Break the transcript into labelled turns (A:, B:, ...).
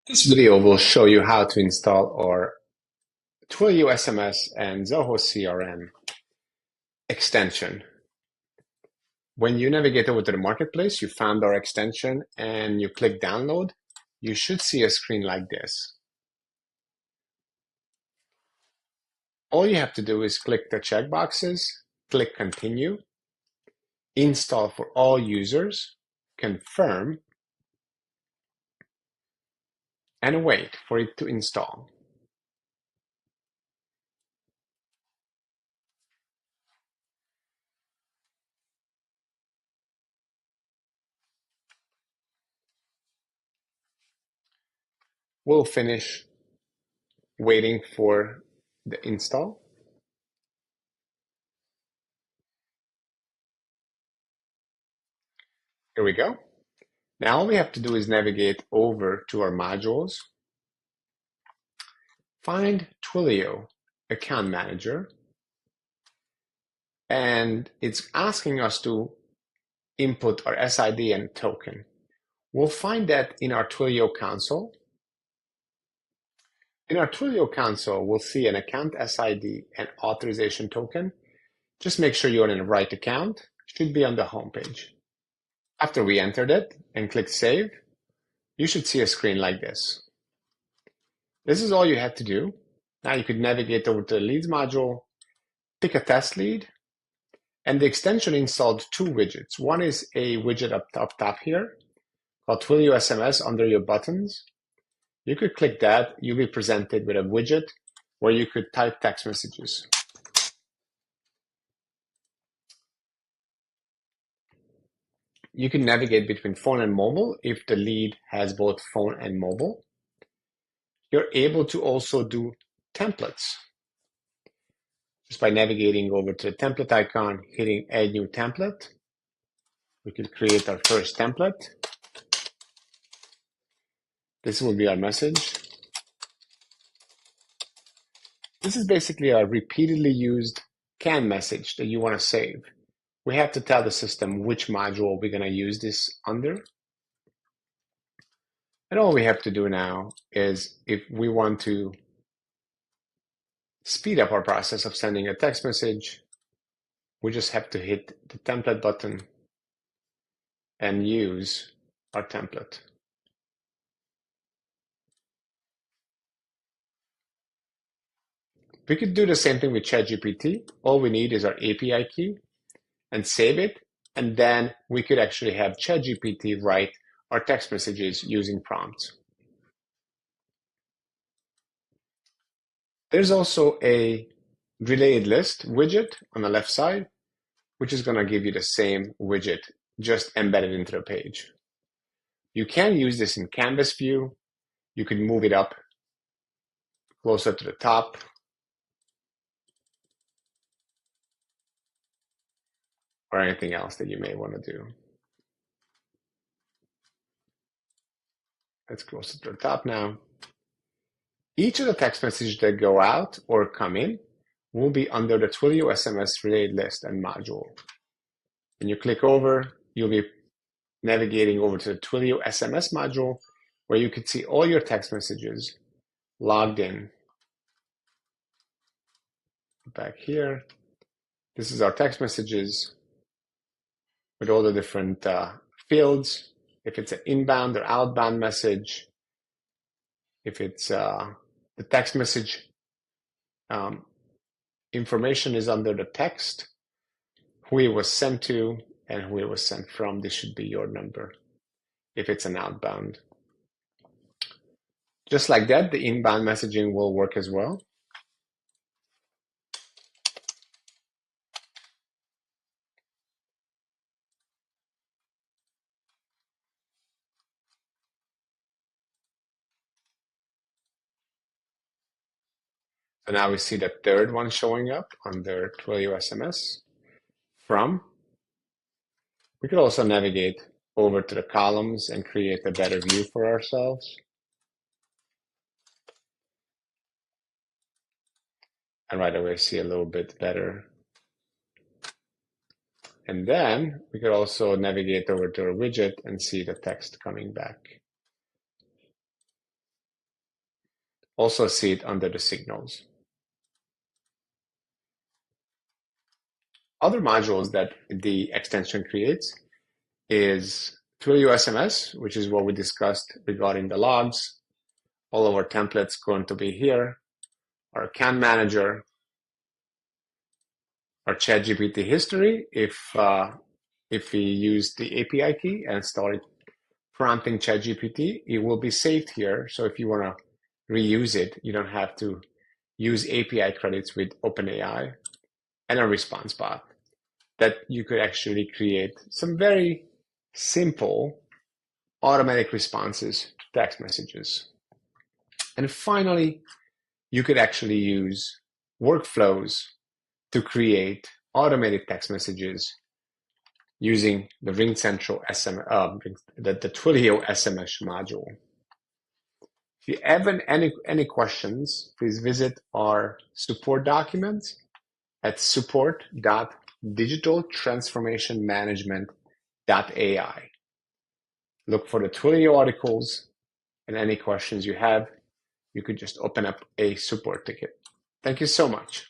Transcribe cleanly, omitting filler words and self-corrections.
A: This video will show you how to install our Twilio SMS and Zoho CRM extension. When you navigate over to the marketplace, you found our extension and you click download, you should see a screen like this. All you have to do is click the checkboxes, click continue, install for all users, confirm, and wait for it to install. We'll finish waiting for the install. Here we go. Now all we have to do is navigate over to our modules, find Twilio Account Manager, and it's asking us to input our SID and token. We'll find that in our Twilio console. In our Twilio console, we'll see an account SID and authorization token. Just make sure you're in the right account. It should be on the home page. After we entered it and click Save, you should see a screen like this. This is all you have to do. Now you could navigate over to the Leads module, pick a test lead, and the extension installed two widgets. One is a widget up top here called Twilio SMS under your buttons. You could click that. You'll be presented with a widget where you could type text messages. You can navigate between phone and mobile if the lead has both phone and mobile. You're able to also do templates just by navigating over to the template icon, hitting Add New Template. We could create our first template. This will be our message. This is basically a repeatedly used CAN message that you want to save. We have to tell the system which module we're going to use this under. And all we have to do now is, if we want to speed up our process of sending a text message, we just have to hit the template button and use our template. We could do the same thing with ChatGPT. All we need is our API key and save it, and then we could actually have ChatGPT write our text messages using prompts. There's also a related list widget on the left side, which is going to give you the same widget just embedded into the page. You can use this in Canvas view. You can move it up closer to the top. Or anything else that you may want to do. Let's close it to the top now. Each of the text messages that go out or come in will be under the Twilio SMS related list and module. When you click over, you'll be navigating over to the Twilio SMS module, where you can see all your text messages logged in. Back here, this is our text messages with all the different fields. If it's an inbound or outbound message, if it's the text message information is under the text, who it was sent to and who it was sent from. This should be your number if it's an outbound. Just like that, the inbound messaging will work as well. So now we see the third one showing up under Twilio SMS from. We could also navigate over to the columns and create a better view for ourselves. And right away see a little bit better. And then we could also navigate over to a widget and see the text coming back. also see it under the signals. Other modules that the extension creates is Twilio SMS, which is what we discussed regarding the logs. All of our templates going to be here. Our account manager, our ChatGPT history, if we use the API key and start prompting ChatGPT, it will be saved here. So if you want to reuse it, you don't have to use API credits with OpenAI, and a response bot that you could actually create some very simple automatic responses to text messages. And finally, you could actually use workflows to create automated text messages using the RingCentral SMS, the Twilio SMS module. If you have any questions, please visit our support documents at support.digitaltransformationmanagement.ai. Look for the Twilio articles, and any questions you have, you could just open up a support ticket. Thank you so much.